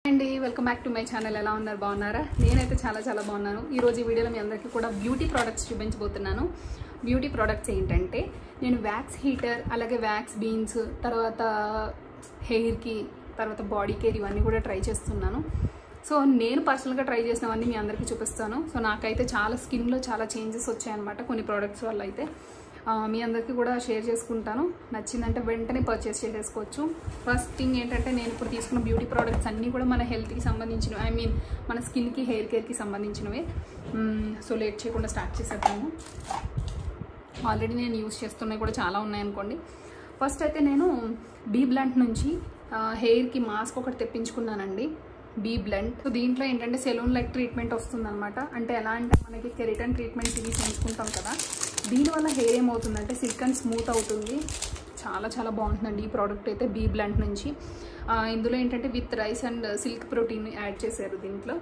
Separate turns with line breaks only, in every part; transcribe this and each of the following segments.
అండి welcome back to my channel. ఎలా ఉన్నారు? బాగున్నారా? నేనైతే చాలా బాగున్నాను. ఈ రోజు ఈ వీడియోలో మీ అందరికీ కూడా బ్యూటీ ప్రోడక్ట్స్ చూపించబోతున్నాను. బ్యూటీ ప్రోడక్ట్స్ ఏంటంటే నేను వ్యాక్స్ హీటర్, అలాగే వ్యాక్స్ బీన్స్, తర్వాత హెయిర్కి, తర్వాత బాడీ కేర్ ఇవన్నీ కూడా ట్రై చేస్తున్నాను. సో నేను పర్సనల్గా ట్రై చేసినవన్నీ మీ అందరికీ చూపిస్తాను. సో నాకైతే చాలా స్కిన్లో చాలా చేంజెస్ వచ్చాయన్నమాట కొన్ని ప్రోడక్ట్స్ వల్ల. అయితే మీ అందరికీ కూడా షేర్ చేసుకుంటాను. నచ్చిందంటే వెంటనే పర్చేస్ చేసేసుకోవచ్చు. ఫస్ట్ థింగ్ ఏంటంటే నేను ఇప్పుడు తీసుకున్న బ్యూటీ ప్రోడక్ట్స్ అన్నీ కూడా మన హెల్త్కి సంబంధించినవి, ఐ మీన్ మన స్కిన్కి, హెయిర్ కేర్కి సంబంధించినవే. సో లేట్ చేయకుండా స్టార్ట్ చేసేద్దాము. ఆల్రెడీ నేను యూజ్ చేస్తున్నవి కూడా చాలా ఉన్నాయనుకోండి. ఫస్ట్ అయితే నేను బీ బ్లంట్ నుంచి హెయిర్కి మాస్క్ ఒకటి తెప్పించుకున్నానండి. Be blunt. సో దీంట్లో ఏంటంటే సెలూన్ లైక్ ట్రీట్మెంట్ వస్తుందన్నమాట. అంటే ఎలా అంటే మనకి కెరటిన్ ట్రీట్మెంట్స్ ఇవి చేయించుకుంటాం కదా, దీనివల్ల హెయిర్ ఏమవుతుందంటే సిల్క్ అండ్ స్మూత్ అవుతుంది. చాలా బాగుంటుందండి ఈ ప్రోడక్ట్ అయితే బీ బ్లంట్ నుంచి. ఇందులో ఏంటంటే with rice and silk protein add చేశారు దీంట్లో.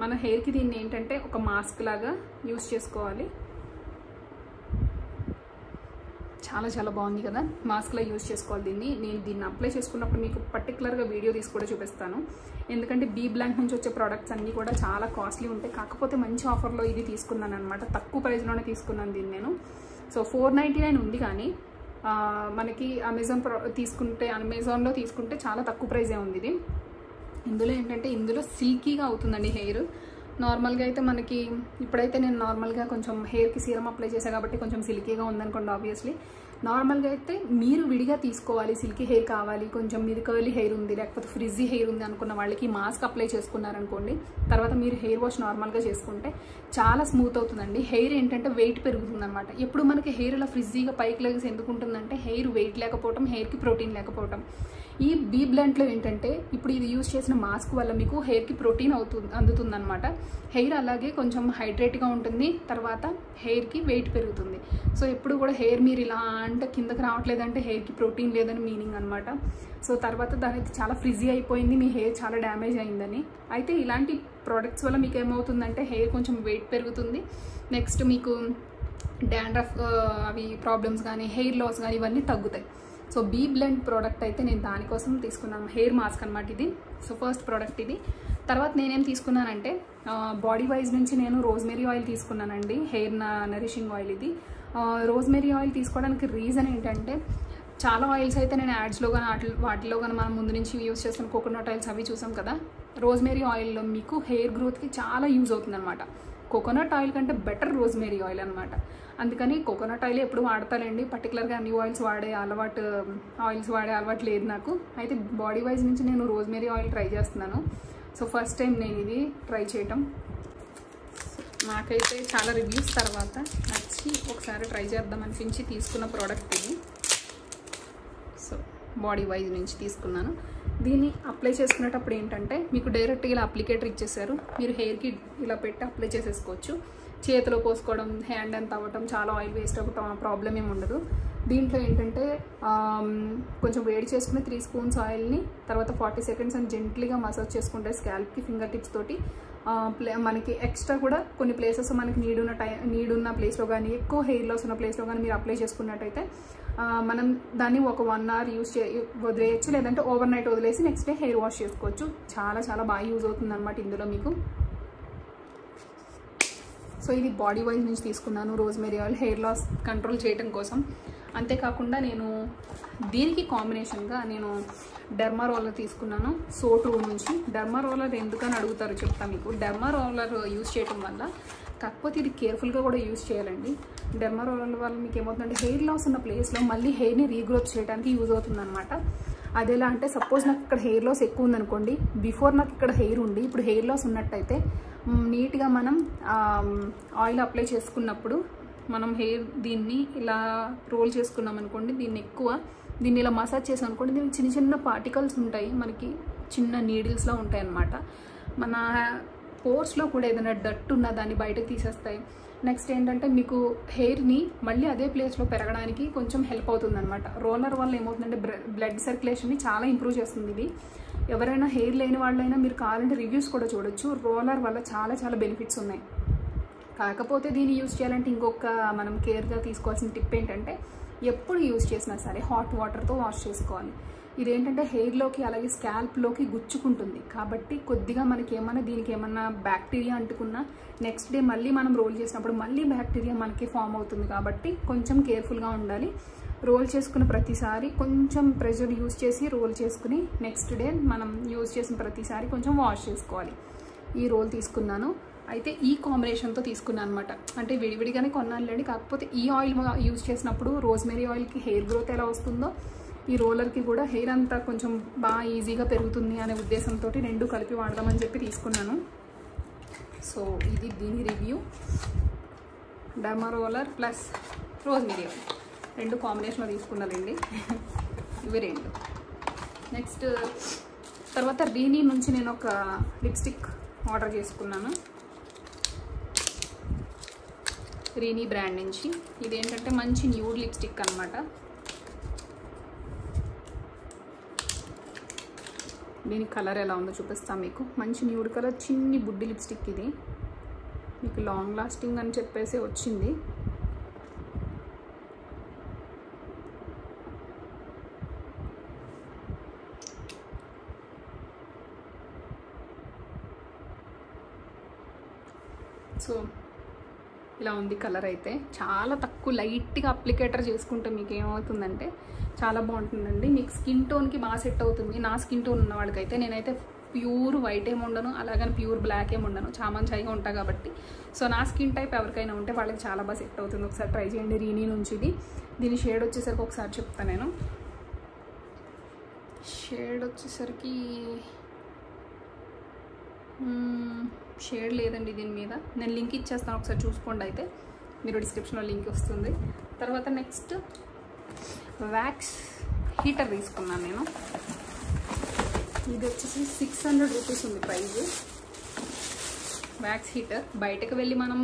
మన హెయిర్కి దీన్ని ఏంటంటే ఒక మాస్క్ లాగా యూస్ చేసుకోవాలి. చాలా బాగుంది కదా, మాస్క్లా యూజ్ చేసుకోవాలి దీన్ని. నేను దీన్ని అప్లై చేసుకున్నప్పుడు మీకు పర్టికులర్గా వీడియో తీసి కూడా చూపిస్తాను. ఎందుకంటే బీ బ్లాంక్ నుంచి వచ్చే ప్రోడక్ట్స్ అన్నీ కూడా చాలా కాస్ట్లీ ఉంటాయి. కాకపోతే మంచి ఆఫర్లో ఇది తీసుకున్నాను అనమాట. తక్కువ ప్రైస్లోనే తీసుకున్నాను దీన్ని నేను. సో 499 ఉంది, కానీ మనకి అమెజాన్లో తీసుకుంటే చాలా తక్కువ ప్రైజే ఉంది ఇది. ఇందులో ఏంటంటే ఇందులో సిల్కీగా అవుతుందండి హెయిర్. నార్మల్గా అయితే మనకి ఇప్పుడైతే నేను నార్మల్గా కొంచెం హెయిర్కి సీరం అప్లై చేశాను కాబట్టి కొంచెం సిల్కీగా ఉందనుకోండి. ఆబ్వియస్లీ నార్మల్గా అయితే మీరు విడిగా తీసుకోవాలి. సిల్కీ హెయిర్ కావాలి, కొంచెం మీది కర్లీ హెయిర్ ఉంది, లేకపోతే ఫ్రిజీ హెయిర్ ఉంది అనుకున్న వాళ్ళకి మాస్క్ అప్లై చేసుకున్నారనుకోండి. తర్వాత మీరు హెయిర్ వాష్ నార్మల్గా చేసుకుంటే చాలా స్మూత్ అవుతుందండి. హెయిర్ ఏంటంటే వెయిట్ పెరుగుతుంది అనమాట. ఎప్పుడు మనకి హెయిర్ ఇలా ఫ్రిజీగా పైకి లేసి ఎందుకు ఉంటుందంటే హెయిర్ వెయిట్ లేకపోవటం, హెయిర్కి ప్రోటీన్ లేకపోవటం. ఈ బీ బ్లంట్లో ఏంటంటే ఇప్పుడు ఇది యూజ్ చేసిన మాస్క్ వల్ల మీకు హెయిర్కి ప్రోటీన్ అందుతుంది అనమాట. హెయిర్ అలాగే కొంచెం హైడ్రేట్గా ఉంటుంది, తర్వాత హెయిర్కి వెయిట్ పెరుగుతుంది. సో ఎప్పుడు కూడా హెయిర్ మీరు ఇలా అంటే కిందకి రావట్లేదంటే హెయిర్కి ప్రోటీన్ లేదని మీనింగ్ అనమాట. సో తర్వాత దానికి చాలా ఫ్రిజీ అయిపోయింది, మీ హెయిర్ చాలా డ్యామేజ్ అయిందని. అయితే ఇలాంటి ప్రోడక్ట్స్ వల్ల మీకు ఏమవుతుందంటే హెయిర్ కొంచెం వెయిట్ పెరుగుతుంది. నెక్స్ట్ మీకు డాండ్రఫ్ అవి ప్రాబ్లమ్స్ కానీ, హెయిర్ లాస్ కానీ ఇవన్నీ తగ్గుతాయి. సో బీ బ్లెండ్ ప్రోడక్ట్ అయితే నేను దానికోసం తీసుకున్నాను. హెయిర్ మాస్క్ అనమాట ఇది. సో ఫస్ట్ ప్రోడక్ట్ ఇది. తర్వాత నేనేం తీసుకున్నానంటే బాడీ వైజ్ నుంచి నేను రోజ్మెరీ ఆయిల్ తీసుకున్నానండి. హెయిర్ నరిషింగ్ ఆయిల్ ఇది. రోజ్మెరీ ఆయిల్ తీసుకోవడానికి రీజన్ ఏంటంటే చాలా ఆయిల్స్ అయితే నేను యాడ్స్లో కానీ వాటిలో కానీ మనం ముందు నుంచి యూజ్ చేస్తున్న కోకోనట్ ఆయిల్స్ అవి చూసాం కదా. రోజ్మెరీ ఆయిల్లో మీకు హెయిర్ గ్రోత్కి చాలా యూజ్ అవుతుంది అనమాట. కోకోనట్ ఆయిల్ కంటే బెటర్ రోజ్మెరీ ఆయిల్ అనమాట. అందుకని కోకోనట్ ఆయిల్ ఎప్పుడు వాడతానండి. పర్టికులర్గా అన్ని ఆయిల్స్ వాడే అలవాటు లేదు నాకు. అయితే బాడీ వైజ్ నుంచి నేను రోజ్మెరీ ఆయిల్ ట్రై చేస్తున్నాను. సో ఫస్ట్ టైం నేను ఇది ట్రై చేయటం. నాకైతే చాలా రివ్యూస్ తర్వాత నచ్చి ఒకసారి ట్రై చేద్దాం అనిపించి తీసుకున్న ప్రోడక్ట్ ఇది. సో బాడీ వైజ్ నుంచి తీసుకున్నాను. దీన్ని అప్లై చేసుకునేటప్పుడు ఏంటంటే మీకు డైరెక్ట్గా ఇలా అప్లికేటర్ ఇచ్చేసారు. మీరు హెయిర్కి ఇలా పెట్టి అప్లై చేసేసుకోవచ్చు. చేతిలో పోసుకోవడం, హ్యాండ్ అంత అవ్వటం, చాలా ఆయిల్ వేస్ట్ అవ్వటం ప్రాబ్లం ఏమి ఉండదు. దీంట్లో ఏంటంటే కొంచెం వేడి చేసుకుని 3 స్పూన్స్ ఆయిల్ని తర్వాత 40 సెకండ్స్ అని జెంట్లీగా మసాజ్ చేసుకుంటే స్కాల్ప్కి ఫింగర్ టిప్స్ తోటి మనకి ఎక్స్ట్రా కూడా కొన్ని ప్లేసెస్ మనకి నీడున్న ప్లేస్లో కానీ, ఎక్కువ హెయిర్ లాస్ ఉన్న ప్లేస్లో కానీ మీరు అప్లై చేసుకున్నట్టయితే మనం దాన్ని ఒక 1 అవర్ వదిలేయచ్చు. లేదంటే ఓవర్ నైట్ వదిలేసి నెక్స్ట్ డే హెయిర్ వాష్ చేసుకోవచ్చు. చాలా బాగా యూజ్ అవుతుంది అనమాట ఇందులో మీకు. సో ఇది బాడీ వైజ్ నుంచి తీసుకున్నాను rosemary oil hair loss control చేయడం కోసం. అంతేకాకుండా నేను దీనికి కాంబినేషన్గా నేను డెర్మా రోలర్ తీసుకున్నాను సో2 నుంచి. డెర్మా రోలర్ ఎందుకని అడుగుతారు చెప్తాను మీకు. డెర్మా రోలర్ యూజ్ చేయడం వల్ల, కాకపోతే ఇది కేర్ఫుల్గా కూడా యూజ్ చేయాలండి. డెర్మా రోలర్ వల్ల మీకు ఏమవుతుందంటే హెయిర్ లాస్ ఉన్న ప్లేస్లో మళ్ళీ హెయిర్ని రీగ్రోత్ చేయడానికి యూజ్ అవుతుంది అనమాట. అది ఎలా అంటే సపోజ్ నాకు ఇక్కడ హెయిర్ లాస్ ఎక్కువ ఉందనుకోండి, బిఫోర్ నాకు ఇక్కడ హెయిర్ ఉండి ఇప్పుడు హెయిర్ లాస్ ఉన్నట్టయితే నీట్గా మనం ఆయిల్ అప్లై చేసుకున్నప్పుడు మనం హెయిర్ దీన్ని ఇలా రోల్ చేసుకున్నాం అనుకోండి, దీన్ని ఇలా మసాజ్ చేసాం అనుకోండి, దీనికి చిన్న పార్టికల్స్ ఉంటాయి, మనకి చిన్న నీడిల్స్లో ఉంటాయి అన్నమాట. మన పోర్స్లో కూడా ఏదైనా డట్ ఉన్నా దాన్ని బయటకు తీసేస్తాయి. నెక్స్ట్ ఏంటంటే మీకు హెయిర్ని మళ్ళీ అదే ప్లేస్లో పెరగడానికి కొంచెం హెల్ప్ అవుతుంది అనమాట. రోలర్ వల్ల ఏమవుతుందంటే బ్లడ్ సర్క్యులేషన్ని చాలా ఇంప్రూవ్ చేస్తుంది ఇది. ఎవరైనా హెయిర్ లేని వాళ్ళైనా మీరు కావాలంటే రివ్యూస్ కూడా చూడొచ్చు. రోలర్ వల్ల చాలా బెనిఫిట్స్ ఉన్నాయి. కాకపోతే దీన్ని యూజ్ చేయాలంటే ఇంకొక మనం కేర్గా తీసుకోవాల్సిన టిప్ ఏంటంటే ఎప్పుడు యూజ్ చేసినా సరే హాట్ వాటర్తో వాష్ చేసుకోవాలి. ఇదేంటంటే హెయిర్లోకి అలాగే స్కాల్ప్లోకి గుచ్చుకుంటుంది. కాబట్టి కొద్దిగా మనకి ఏమన్నా దీనికి ఏమన్నా బ్యాక్టీరియా అంటుకున్నా నెక్స్ట్ డే మళ్ళీ మనం రోల్ చేసినప్పుడు మళ్ళీ బ్యాక్టీరియా మనకి ఫామ్ అవుతుంది. కాబట్టి కొంచెం కేర్ఫుల్గా ఉండాలి. రోల్ చేసుకున్న ప్రతిసారి కొంచెం ప్రెషర్ యూజ్ చేసి రోల్ చేసుకుని నెక్స్ట్ డే మనం యూజ్ చేసిన ప్రతిసారి కొంచెం వాష్ చేసుకోవాలి. ఈ రోల్ తీసుకున్నాను. అయితే ఈ కాంబినేషన్తో తీసుకున్నాను అనమాట. అంటే విడివిడిగానే కొన్నానులేండి. కాకపోతే ఈ ఆయిల్ యూజ్ చేసినప్పుడు రోజ్మెరీ ఆయిల్కి హెయిర్ గ్రోత్ ఎలా వస్తుందో ఈ రోలర్కి కూడా హెయిర్ అంతా కొంచెం బాగా ఈజీగా పెరుగుతుంది అనే ఉద్దేశంతో రెండు కలిపి వాడదామని చెప్పి తీసుకున్నాను. సో ఇది దీని review. Derma roller plus rosemary oil రెండు కాంబినేషన్లో తీసుకున్నానండి. ఇవి రెండు. నెక్స్ట్ తర్వాత రీనీ నుంచి నేను ఒక లిప్స్టిక్ ఆర్డర్ చేసుకున్నాను. రీనీ బ్రాండ్ నుంచి. ఇదేంటంటే మంచి న్యూడ్ లిప్స్టిక్ అనమాట. దీని కలర్ ఎలా ఉందో చూపిస్తాను మీకు. మంచి న్యూడ్ కలర్, చిన్ని బుడ్డి లిప్స్టిక్. ఇది మీకు లాంగ్ లాస్టింగ్ అని చెప్పేసి వచ్చింది. సో ఇలా ఉంది కలర్. అయితే చాలా తక్కువ లైట్గా అప్లికేటర్ చేసుకుంటే మీకు ఏమవుతుందంటే చాలా బాగుంటుందండి. మీకు స్కిన్ టోన్కి బాగా సెట్ అవుతుంది. నా స్కిన్ టోన్ ఉన్న వాళ్ళకైతే, నేనైతే ప్యూర్ వైట్ ఏమి ఉండను, అలాగని ప్యూర్ బ్లాక్ ఏమి ఉండను, చామంచాయిగా ఉంటా కాబట్టి. సో నా స్కిన్ టైప్ ఎవరికైనా ఉంటే వాళ్ళకి చాలా బాగా సెట్ అవుతుంది. ఒకసారి ట్రై చేయండి. రీనీ నుంచి ఇది. దీని షేడ్ వచ్చేసరికి ఒకసారి చెప్తాను నేను. షేడ్ వచ్చేసరికి షేడ్ లేదండి దీని మీద. నేను లింక్ ఇచ్చేస్తాను, ఒకసారి చూసుకోండి. అయితే మీరు డిస్క్రిప్షన్లో లింక్ వస్తుంది. తర్వాత నెక్స్ట్ వ్యాక్స్ హీటర్ తీసుకున్నాను నేను. ఇది వచ్చేసి 600 రూపీస్ ఉంది ప్రైస్. Wax heater. బయటకు వెళ్ళి మనం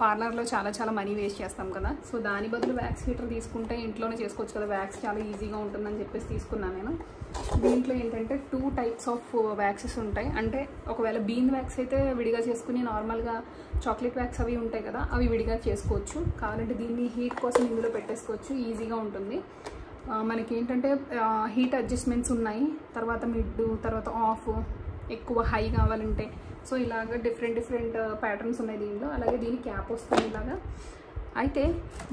పార్లర్లో చాలా మనీ వేస్ట్ చేస్తాం కదా. సో దాని బదులు వ్యాక్స్ హీటర్ తీసుకుంటే ఇంట్లోనే చేసుకోవచ్చు కదా. వ్యాక్స్ చాలా ఈజీగా ఉంటుందని చెప్పేసి తీసుకున్నాను నేను. దీంట్లో ఏంటంటే 2 టైప్స్ ఆఫ్ వ్యాక్సెస్ ఉంటాయి. అంటే ఒకవేళ బీన్ వ్యాక్స్ అయితే విడిగా చేసుకుని, నార్మల్గా చాక్లెట్ వ్యాక్స్ అవి ఉంటాయి కదా, అవి విడిగా చేసుకోవచ్చు. కావాలంటే దీన్ని హీట్ కోసం ఇందులో పెట్టేసుకోవచ్చు, ఈజీగా ఉంటుంది. మనకి ఏంటంటే హీట్ అడ్జస్ట్మెంట్స్ ఉన్నాయి. తర్వాత మిడ్, తర్వాత ఆఫ్, ఎక్కువ హై కావాలంటే. సో ఇలాగ డిఫరెంట్ ప్యాటర్న్స్ ఉన్నాయి దీనిలో. అలాగే దీని క్యాప్ వస్తుంది ఇలాగా. అయితే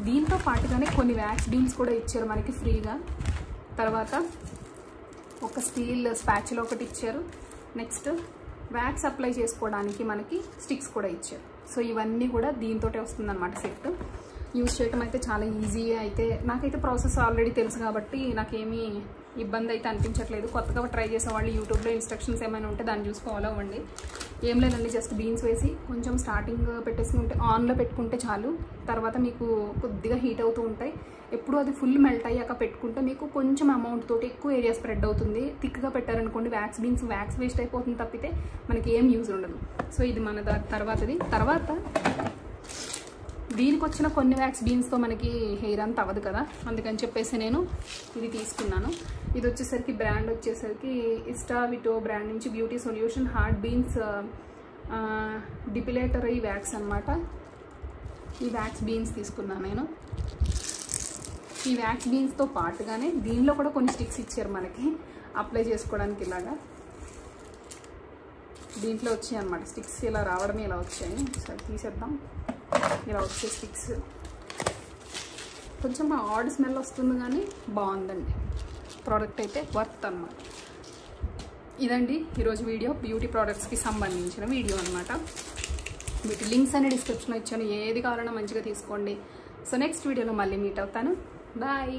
దీంతో పాటుగానే కొన్ని వ్యాక్స్ బీన్స్ కూడా ఇచ్చారు మనకి ఫ్రీగా. తర్వాత ఒక స్టీల్ స్పాచులా ఒకటి ఇచ్చారు. నెక్స్ట్ వ్యాక్స్ అప్లై చేసుకోవడానికి మనకి స్టిక్స్ కూడా ఇచ్చారు. సో ఇవన్నీ కూడా దీంతోటే వస్తుందన్నమాట సెట్. యూజ్ చేయటం అయితే చాలా ఈజీ. అయితే నాకైతే ప్రాసెస్ ఆల్రెడీ తెలుసు కాబట్టి నాకేమీ ఇబ్బంది అయితే అనిపించట్లేదు. కొత్తగా ట్రై చేసే వాళ్ళు యూట్యూబ్లో ఇన్స్ట్రక్షన్స్ ఏమైనా ఉంటే దాన్ని చూసి ఫాలో అవ్వండి. ఏం లేదండి, జస్ట్ బీన్స్ వేసి కొంచెం స్టార్టింగ్ పెట్టేసుకుంటే, ఆన్లో పెట్టుకుంటే చాలు. తర్వాత మీకు కొద్దిగా హీట్ అవుతూ ఉంటాయి. ఎప్పుడు అది ఫుల్ మెల్ట్ అయ్యాక పెట్టుకుంటే మీకు కొంచెం అమౌంట్ తోటి ఎక్కువ ఏరియా స్ప్రెడ్ అవుతుంది. థిక్గా పెట్టారనుకోండి వ్యాక్స్ బీన్స్, వ్యాక్స్ వేస్ట్ అయిపోతుంది తప్పితే మనకి ఏం యూజ్ ఉండదు. సో ఇది మన తర్వాతది. తర్వాత దీనికి వచ్చిన కొన్ని వ్యాక్స్ బీన్స్తో మనకి హెయిర్ అంతా అవ్వదు కదా, అందుకని చెప్పేసి నేను ఇది తీసుకున్నాను. ఇది వచ్చేసరికి బ్రాండ్ వచ్చేసరికి ఇస్టావిటో బ్రాండ్ నుంచి beauty solution hard beans depilatory wax అనమాట. ఈ వ్యాక్స్ బీన్స్ తీసుకున్నాను నేను. ఈ వ్యాక్స్ బీన్స్తో పాటుగానే దీనిలో కూడా కొన్ని స్టిక్స్ ఇచ్చారు మనకి అప్లై చేసుకోవడానికి. ఇలాగా దీంట్లో వచ్చాయి అన్నమాట స్టిక్స్. ఇలా రావడమే ఇలా వచ్చాయి. సరే తీసేద్దాం. ఇలా వచ్చే స్టిక్స్ కొంచెం ఆడ్ స్మెల్ వస్తుంది కానీ బాగుందండి. ప్రోడక్ట్ అయితే వర్త్ అన్నమాట. ఇదండి ఈరోజు వీడియో. బ్యూటీ ప్రోడక్ట్స్కి సంబంధించిన వీడియో అనమాట. వీటి లింక్స్ అనే డిస్క్రిప్షన్లో ఇచ్చాను. ఏది కావాలన్నా మంచిగా తీసుకోండి. సో నెక్స్ట్ వీడియోలో మళ్ళీ మీట్ అవుతాను. బాయ్.